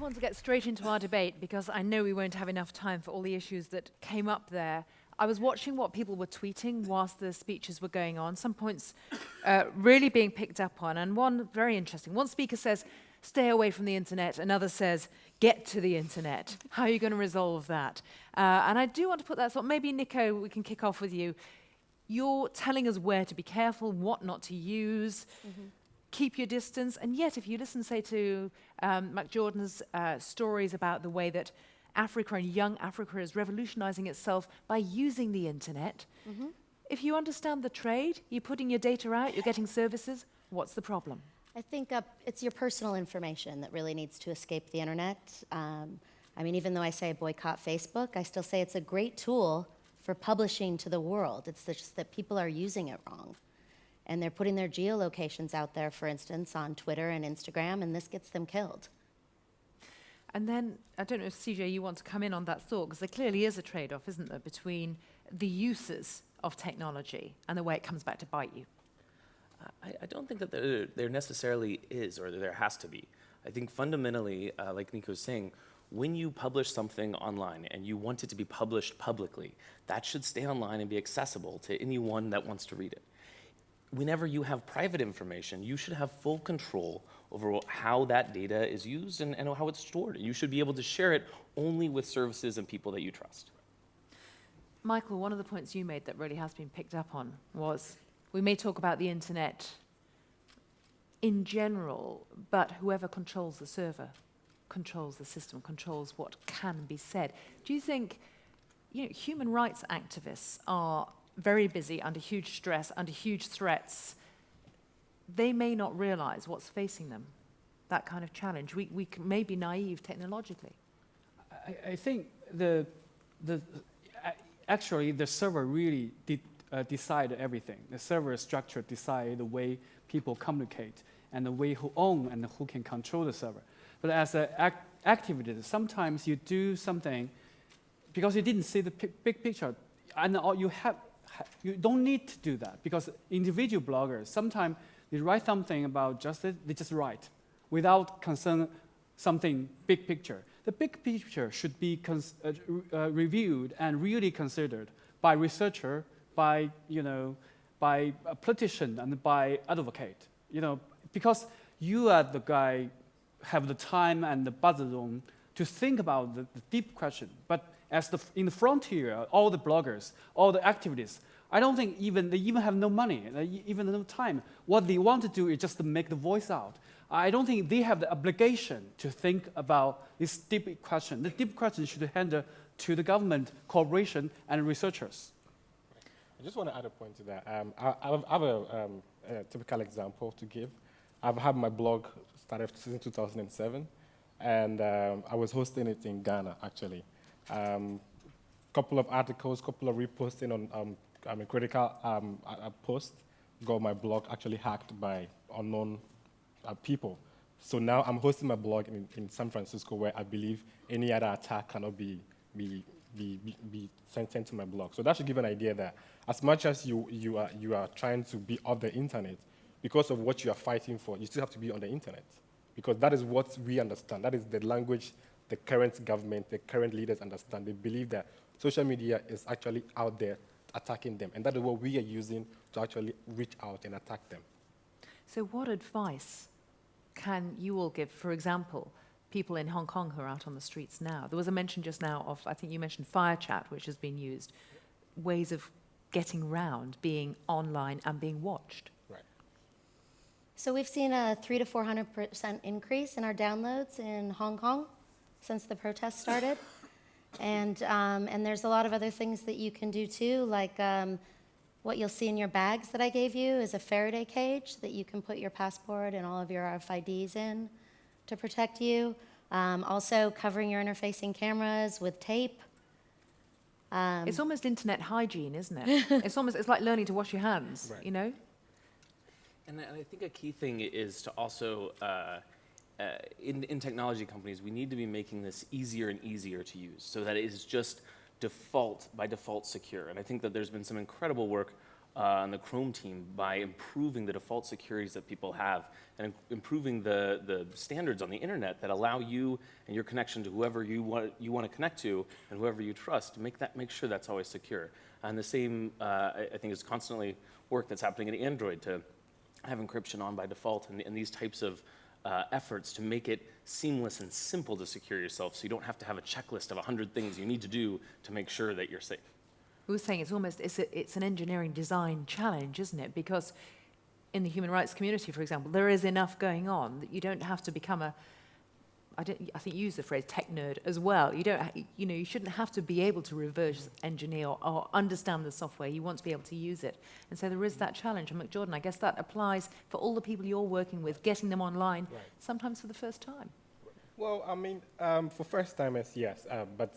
want to get straight into our debate because I know we won't have enough time for all the issues that came up there. I was watching what people were tweeting whilst the speeches were going on, some points really being picked up on, and one very interesting. One speaker says, stay away from the internet, another says, get to the internet. How are you going to resolve that? And I do want to put that thought, maybe Nico, we can kick off with you. You're telling us where to be careful, what not to use, keep your distance, and yet if you listen, say, to Mac Jordan's stories about the way that Africa and young Africa is revolutionizing itself by using the internet, if you understand the trade, you're putting your data out, you're getting services, what's the problem? I think it's your personal information that really needs to escape the internet. I mean, even though I say boycott Facebook, I still say it's a great tool for publishing to the world. It's just that people are using it wrong. And they're putting their geolocations out there, for instance, on Twitter and Instagram, and this gets them killed. And then, I don't know if CJ, you want to come in on that thought, because there clearly is a trade-off, isn't there, between the uses of technology and the way it comes back to bite you. I don't think that there necessarily is, or there has to be. I think fundamentally, like Nico's saying, when you publish something online and you want it to be published publicly, that should stay online and be accessible to anyone that wants to read it. Whenever you have private information, you should have full control over how that data is used and how it's stored. You should be able to share it only with services and people that you trust. Michael, one of the points you made that really has been picked up on was, we may talk about the internet in general, but whoever controls the server controls the system, controls what can be said. Do you think, human rights activists are very busy, under huge stress, under huge threats? They may not realize what's facing them, that kind of challenge. We may be naive technologically. I think actually the server really decide everything. The server structure decide the way people communicate and the way who own and who can control the server. But as an activist, sometimes you do something because you didn't see the big picture, and you don't need to do that, because individual bloggers, sometimes they write something about justice, they just write without concern something big picture. The big picture should be reviewed and really considered by researcher, by a politician, and by advocate. Because you are the guy have the time and the budget room to think about the deep question. But in the frontier, all the bloggers, all the activists, I don't think they even have no money, even no time. What they want to do is just to make the voice out. I don't think they have the obligation to think about this deep question. The deep question should hand to the government, corporation, and researchers. I just want to add a point to that. I have a typical example to give. I've had my blog started since 2007, and I was hosting it in Ghana, actually. Couple of articles, couple of reposting on critical posts got my blog actually hacked by unknown people. So now I'm hosting my blog in San Francisco, where I believe any other attack cannot be sent to my blog. So that should give an idea that as much as you are trying to be off the internet, because of what you are fighting for, you still have to be on the internet, because that is what we understand. That is the language the current government, the current leaders understand. They believe that social media is actually out there attacking them, and that is what we are using to actually reach out and attack them. So what advice can you all give, for example, people in Hong Kong who are out on the streets now? There was a mention just now of, I think you mentioned Fire Chat, which has been used, ways of getting round being online and being watched. Right. So we've seen a 300% to 400% increase in our downloads in Hong Kong since the protests started. And there's a lot of other things that you can do too, like what you'll see in your bags that I gave you is a Faraday cage that you can put your passport and all of your RFIDs in to protect you. Also covering your interfacing cameras with tape. It's almost internet hygiene, isn't it? It's like learning to wash your hands, Right. you know? And I think a key thing is to also, in technology companies, we need to be making this easier and easier to use so that it is just by default secure. And I think that there's been some incredible work on the Chrome team by improving the default securities that people have and improving the standards on the internet that allow you and your connection to whoever you want to connect to and whoever you trust, make sure that's always secure. And the same, I think, is constantly work that's happening in Android to have encryption on by default and these types of efforts to make it seamless and simple to secure yourself so you don't have to have a checklist of 100 things you need to do to make sure that you're safe. We were saying it's an engineering design challenge, isn't it? Because in the human rights community, for example, there is enough going on that you don't have to become I think you used the phrase tech nerd as well. You shouldn't have to be able to reverse engineer or understand the software. You want to be able to use it. And so there is that challenge. And Jordan, I guess that applies for all the people you're working with, getting them online, sometimes for the first time. Well, I mean, for first timers, yes, but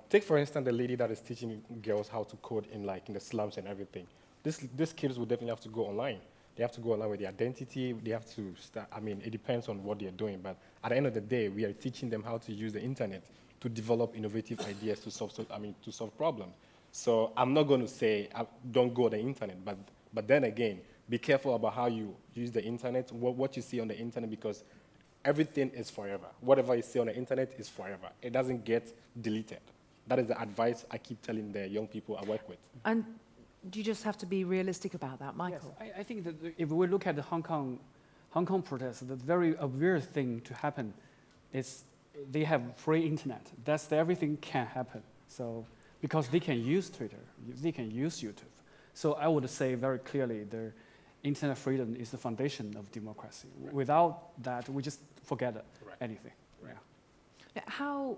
take for instance the lady that is teaching girls how to code in the slums and everything. These kids will definitely have to go online. They have to go online with their identity. They have to start. I mean, it depends on what they're doing. But at the end of the day, we are teaching them how to use the internet to develop innovative ideas to solve problems. So I'm not going to say don't go on the internet, but then again, be careful about how you use the internet, what you see on the internet, because everything is forever. Whatever you see on the internet is forever. It doesn't get deleted. That is the advice I keep telling the young people I work with. And do you just have to be realistic about that, Michael? Yes, I think that if we look at the Hong Kong protests, the very obvious thing to happen is they have free internet. Everything can happen. So because they can use Twitter, they can use YouTube. So I would say very clearly the internet freedom is the foundation of democracy. Right. Without that, we just forget anything. Right. Yeah. How,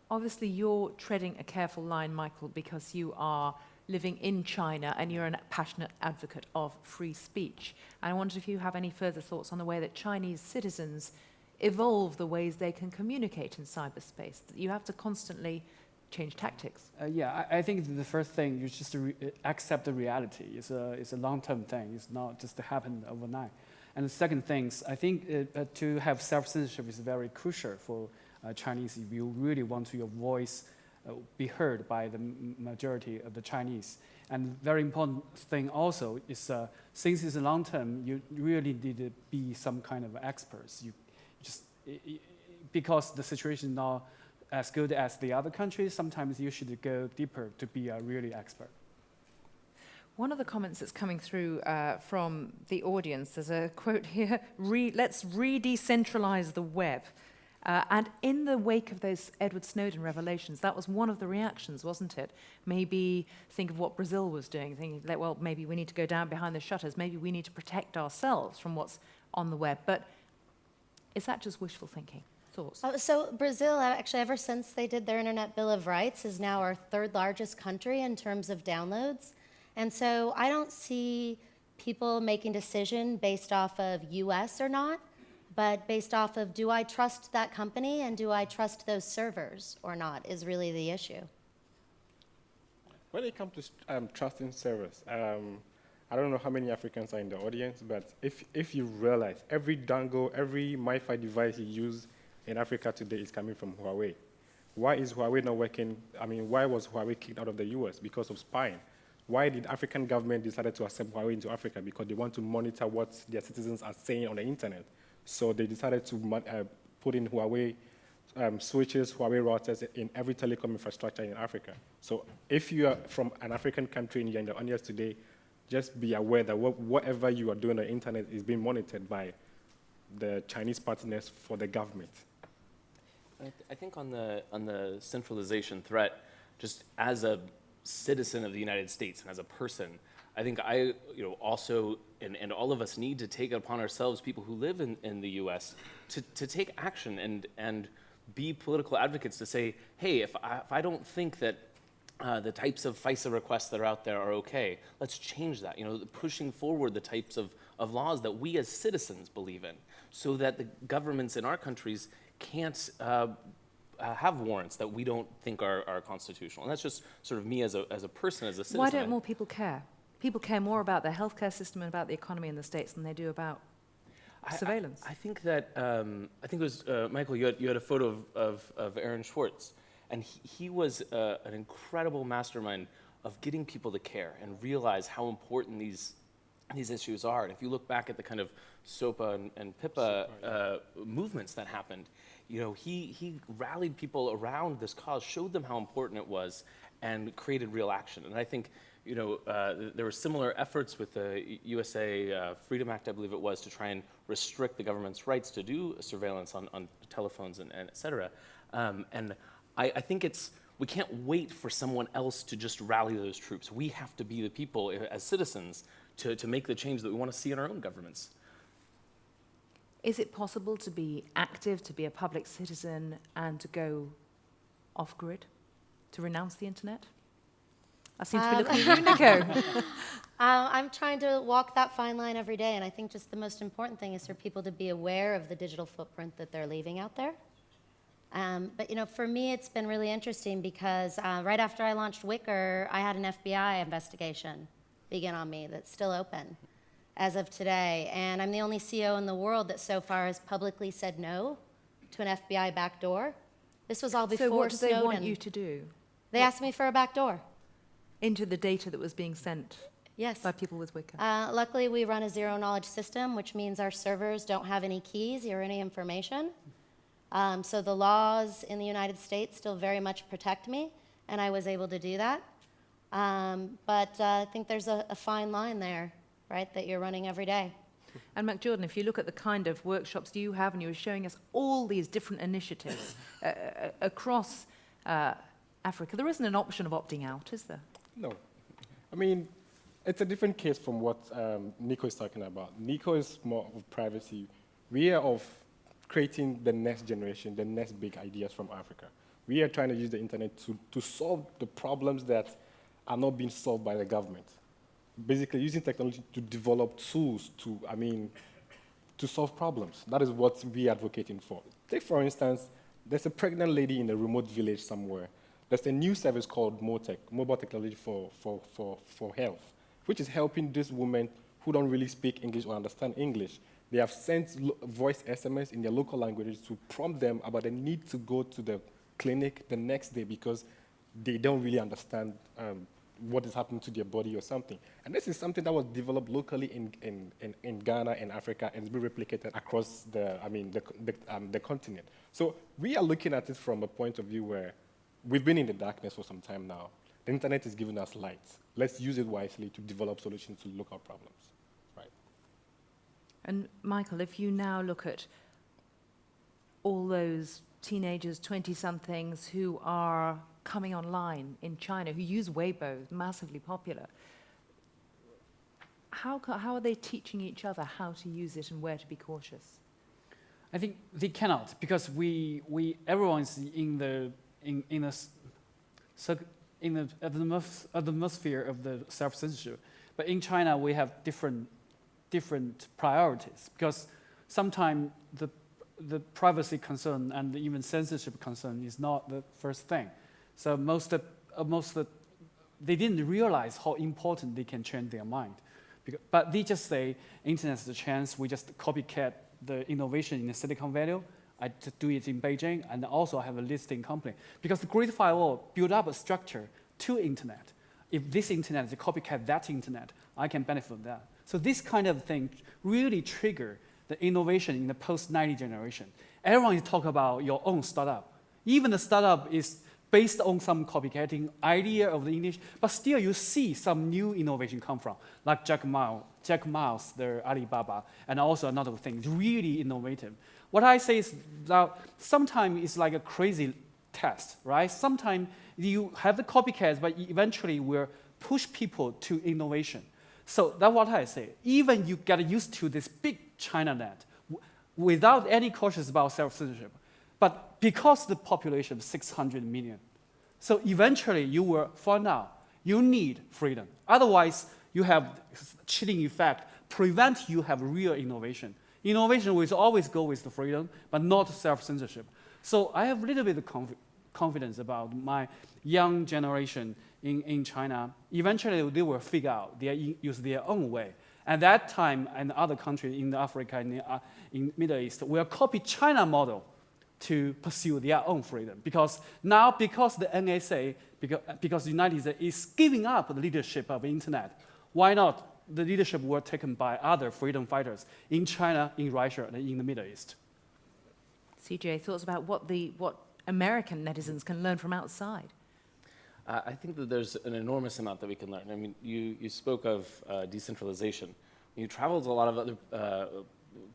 obviously you're treading a careful line, Michael, because you are living in China and you're a passionate advocate of free speech. And I wondered if you have any further thoughts on the way that Chinese citizens evolve the ways they can communicate in cyberspace. You have to constantly change tactics. I think the first thing you just accept the reality. It's a long-term thing. It's not just to happen overnight. And the second thing, I think to have self-censorship is very crucial for Chinese if you really want your voice be heard by the majority of the Chinese. And very important thing also is since it's a long term, you really need to be some kind of experts. Because the situation is not as good as the other countries, sometimes you should go deeper to be a really expert. One of the comments that's coming through from the audience, there's a quote here, let's re-decentralize the web. And in the wake of those Edward Snowden revelations, that was one of the reactions, wasn't it? Maybe think of what Brazil was doing, thinking that, well, maybe we need to go down behind the shutters. Maybe we need to protect ourselves from what's on the web. But is that just wishful thinking? Thoughts? So Brazil, actually, ever since they did their Internet Bill of Rights, is now our third largest country in terms of downloads. And so I don't see people making decision based off of US or not, but based off of, do I trust that company and do I trust those servers or not, is really the issue. When it comes to trusting servers, I don't know how many Africans are in the audience, but if you realize every dongle, every MiFi device you use in Africa today is coming from Huawei. Why is Huawei not working? I mean, why was Huawei kicked out of the US? Because of spying. Why did African government decide to accept Huawei into Africa? Because they want to monitor what their citizens are saying on the internet. So they decided to put in Huawei switches, Huawei routers in every telecom infrastructure in Africa. So if you are from an African country and you're in the audience today, just be aware that whatever you are doing on the internet is being monitored by the Chinese partners for the government. I think on the centralization threat, just as a citizen of the United States and as a person, I think also, and all of us need to take it upon ourselves, people who live in the US, to take action and be political advocates to say, hey, if I don't think that the types of FISA requests that are out there are okay, let's change that. Pushing forward the types of laws that we as citizens believe in, so that the governments in our countries can't have warrants that we don't think are constitutional. And that's just sort of me as a person, as a citizen. Why don't more people care? People care more about the healthcare system and about the economy in the States than they do about surveillance. I think that, I think it was, Michael, you had a photo of Aaron Swartz, and he was an incredible mastermind of getting people to care and realize how important these issues are. And if you look back at the kind of SOPA and PIPA movements that happened, you know, he rallied people around this cause, showed them how important it was, and created real action. And I think, you know, there were similar efforts with the USA Freedom Act, I believe it was, to try and restrict the government's rights to do surveillance on telephones and et cetera. And I think we can't wait for someone else to just rally those troops. We have to be the people as citizens to make the change that we want to see in our own governments. Is it possible to be active, to be a public citizen, and to go off-grid, to renounce the internet? I seem to be looking at you, Nico. I'm trying to walk that fine line every day, and I think just the most important thing is for people to be aware of the digital footprint that they're leaving out there. But you know, for me, it's been really interesting because right after I launched Wicker, I had an FBI investigation begin on me that's still open as of today. And I'm the only CEO in the world that so far has publicly said no to an FBI backdoor. This was all before So what do they Snowden. want you to do? They asked me for a backdoor. Into the data that was being sent Yes. by people with Wicker? Luckily, we run a zero-knowledge system, which means our servers don't have any keys or any information. So the laws in the United States still very much protect me, and I was able to do that. But I think there's a fine line there, right, that you're running every day. And Mac Jordan, if you look at the kind of workshops you have, and you were showing us all these different initiatives across Africa, there isn't an option of opting out, is there? No. I mean, it's a different case from what Nico is talking about. Nico is more of privacy. We are of creating the next generation, the next big ideas from Africa. We are trying to use the internet to solve the problems that are not being solved by the government. Basically, using technology to develop tools to solve problems. That is what we are advocating for. Take, for instance, there's a pregnant lady in a remote village somewhere. There's a new service called MoTech, Mobile Technology for Health, which is helping these women who don't really speak English or understand English. They have sent voice SMS in their local languages to prompt them about the need to go to the clinic the next day because they don't really understand what is happening to their body or something. And this is something that was developed locally in Ghana and Africa and is being replicated across the continent. So we are looking at it from a point of view where we've been in the darkness for some time now. The internet is giving us light. Let's use it wisely to develop solutions to local problems. Right. And Michael, if you now look at all those teenagers, 20-somethings, who are coming online in China, who use Weibo, massively popular, how are they teaching each other how to use it and where to be cautious? I think they cannot, because everyone is in the atmosphere of the self-censorship. But in China, we have different priorities, because sometimes the privacy concern and even censorship concern is not the first thing. So they didn't realize how important they can change their mind. But they just say, internet's the chance, we just copycat the innovation in the Silicon Valley. I just do it in Beijing, and also have a listing company. Because the Great Firewall built up a structure to internet. If this internet is a copycat that internet, I can benefit from that. So this kind of thing really trigger the innovation in the post-90 generation. Everyone is talking about your own startup. Even the startup is based on some copycatting idea of the English, but still you see some new innovation come from, like Jack Ma's, the Alibaba, and also another thing, really innovative. What I say is that sometimes it's like a crazy test, right? Sometimes you have the copycats, but eventually will push people to innovation. So that's what I say. Even you get used to this big China net without any cautious about self-censorship, but because the population is 600 million, so eventually you will find out you need freedom. Otherwise, you have chilling effect, prevent you have real innovation. Innovation will always go with the freedom, but not self-censorship. So I have a little bit of confidence about my young generation in China. Eventually, they will figure out, they use their own way. At that time, and other countries in Africa and in Middle East will copy China model to pursue their own freedom. Because now, because the NSA, because the United States is giving up the leadership of the internet, why not the leadership were taken by other freedom fighters in China, in Russia, and in the Middle East? CJ, thoughts about what American netizens can learn from outside? I think that there's an enormous amount that we can learn. I mean, you spoke of decentralization. You traveled to a lot of other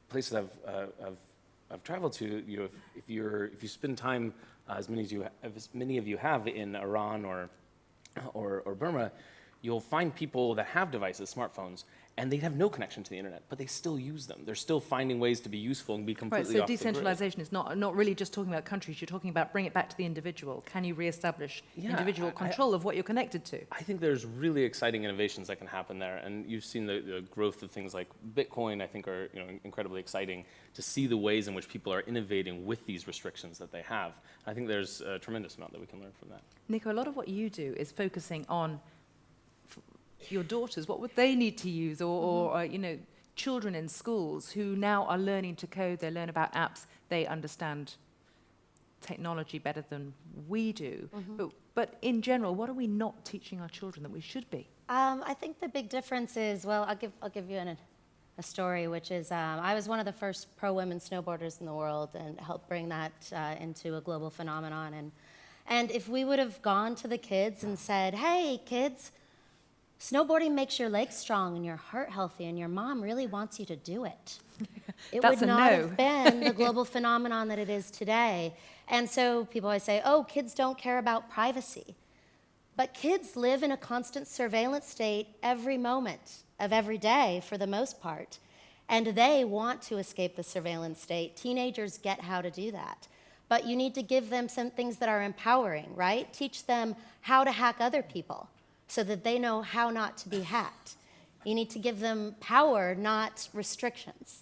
places I've traveled to. You know, if you spend time as many of you have in Iran or Burma, you'll find people that have devices, smartphones, and they have no connection to the internet, but they still use them. They're still finding ways to be useful and be Right, completely so off the grid. decentralization is not really just talking about countries, you're talking about bring it back to the individual. Can you reestablish individual control of what you're connected to? I think there's really exciting innovations that can happen there, and you've seen the growth of things like Bitcoin. I think are incredibly exciting to see the ways in which people are innovating with these restrictions that they have. I think there's a tremendous amount that we can learn from that. Nico, a lot of what you do is focusing on your daughters. What would they need to use, or children in schools who now are learning to code, they learn about apps, they understand technology better than we do. But in general, what are we not teaching our children that we should be? I think the big difference is, well, I'll give you a story, which is I was one of the first pro-women snowboarders in the world and helped bring that into a global phenomenon. And if we would have gone to the kids and said, hey, kids, snowboarding makes your legs strong and your heart healthy, and your mom really wants you to do it, it That's would a not no. have been the global phenomenon that it is today. And so people always say, oh, kids don't care about privacy. But kids live in a constant surveillance state every moment of every day for the most part. And they want to escape the surveillance state. Teenagers get how to do that. But you need to give them some things that are empowering, right? Teach them how to hack other people so that they know how not to be hacked. You need to give them power, not restrictions.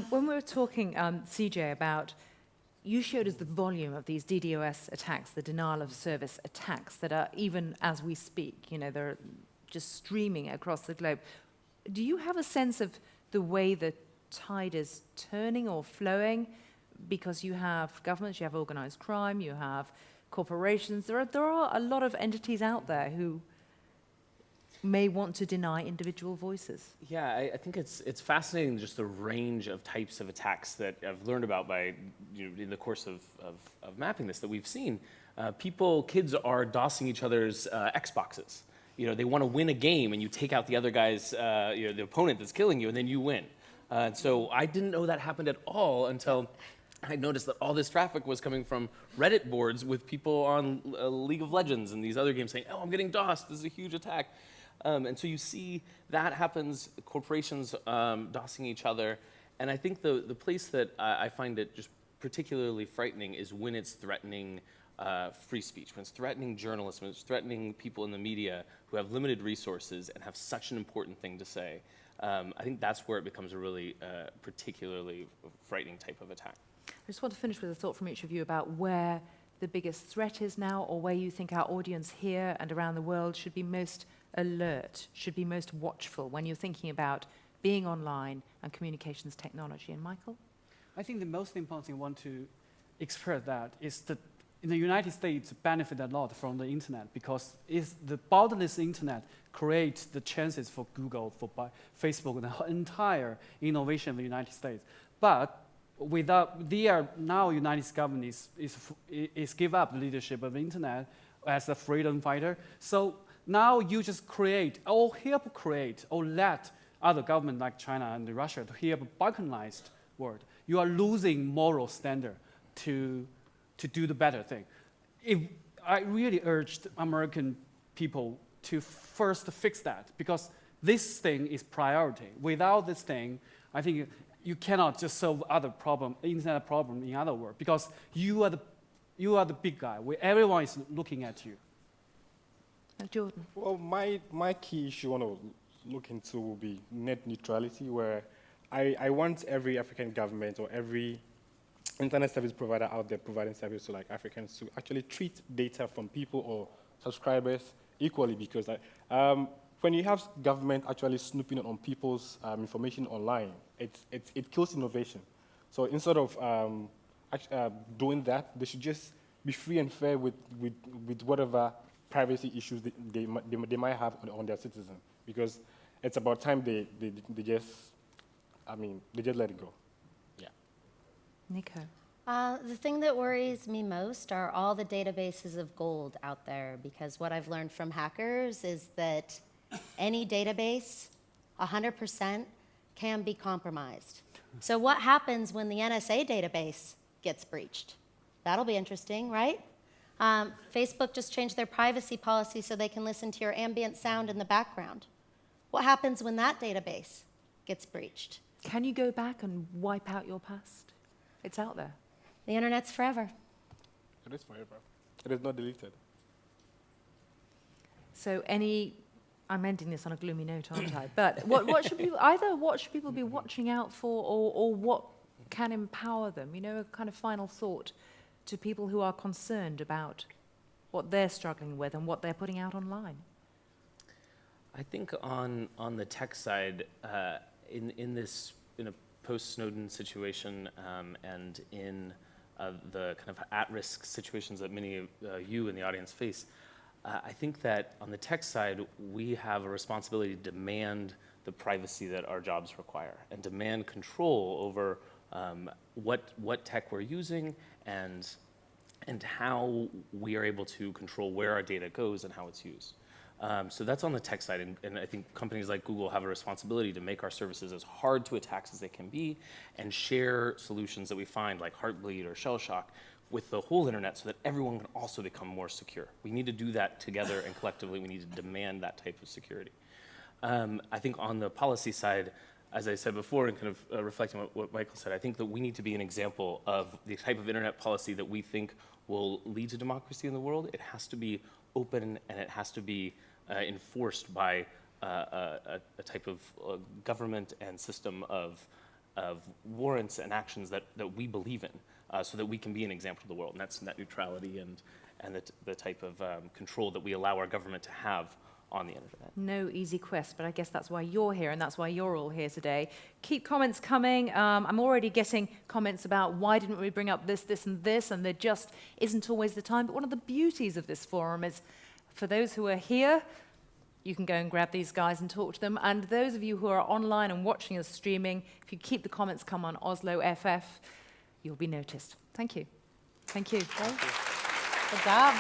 When we were talking, CJ, about, you showed us the volume of these DDoS attacks, the denial of service attacks that are, even as we speak, they're just streaming across the globe. Do you have a sense of the way the tide is turning or flowing? Because you have governments, you have organized crime, you have corporations. There are a lot of entities out there who may want to deny individual voices. Yeah, I think it's fascinating just the range of types of attacks that I've learned about by in the course of mapping this that we've seen. Kids are DOSing each other's Xboxes. They want to win a game, and you take out the other guy's, the opponent that's killing you, and then you win. So I didn't know that happened at all until I noticed that all this traffic was coming from Reddit boards with people on League of Legends and these other games saying, oh, I'm getting DOSed, this is a huge attack. And so you see that happens, corporations DOSing each other. And I think the place that I find it just particularly frightening is when it's threatening free speech, when it's threatening journalists, when it's threatening people in the media who have limited resources and have such an important thing to say. I think that's where it becomes a really particularly frightening type of attack. I just want to finish with a thought from each of you about where the biggest threat is now, or where you think our audience here and around the world should be most alert, should be most watchful when you're thinking about being online and communications technology. And Michael? I think the most important thing I want to express that is that in the United States benefit a lot from the internet, because the borderless internet creates the chances for Google, for Facebook, and the entire innovation of the United States. But now United States government is give up the leadership of the internet as a freedom fighter. So now you just create, or help create, or let other governments like China and Russia to help balkanized world. You are losing moral standard to do the better thing. I really urged American people to first fix that, because this thing is priority. Without this thing, I think you cannot just solve other problem, internet problem in other world, because you are the big guy. Everyone is looking at you. Jordan? Well, my key issue I want to look into will be net neutrality, where I want every African government or every internet service provider out there providing service to Africans to actually treat data from people or subscribers equally, because when you have government actually snooping on people's information online, it kills innovation. So instead of doing that. They should just be free and fair with whatever privacy issues they might have on their citizens, because it's about time they just let it go. Yeah. Nico. The thing that worries me most are all the databases of gold out there, because what I've learned from hackers is that any database, 100%, can be compromised. So what happens when the NSA database gets breached? That'll be interesting, right? Facebook just changed their privacy policy so they can listen to your ambient sound in the background. What happens when that database gets breached? Can you go back and wipe out your past? It's out there. The internet's forever. It is forever. It is not deleted. So I'm ending this on a gloomy note, aren't I? But what should people be watching out for, or what can empower them? You know, a kind of final thought to people who are concerned about what they're struggling with and what they're putting out online. I think on the tech side, in a post-Snowden situation, and in the kind of at-risk situations that many of you in the audience face, I think that on the tech side, we have a responsibility to demand the privacy that our jobs require and demand control over what tech we're using and how we are able to control where our data goes and how it's used. So that's on the tech side, and I think companies like Google have a responsibility to make our services as hard to attack as they can be and share solutions that we find like Heartbleed or Shellshock with the whole internet so that everyone can also become more secure. We need to do that together, and collectively we need to demand that type of security. I think on the policy side, as I said before, and kind of reflecting on what Michael said, I think that we need to be an example of the type of internet policy that we think will lead to democracy in the world. It has to be open, and it has to be enforced by a type of government and system of warrants and actions that we believe in, so that we can be an example to the world. And that's net neutrality and the type of control that we allow our government to have on the internet. No easy quest, but I guess that's why you're here, and that's why you're all here today. Keep comments coming. I'm already getting comments about why didn't we bring up this, and this, and there just isn't always the time. But one of the beauties of this forum is, for those who are here, you can go and grab these guys and talk to them. And those of you who are online and watching us streaming, if you keep the comments come on Oslo FF, you'll be noticed. Thank you. Thank you. Good job.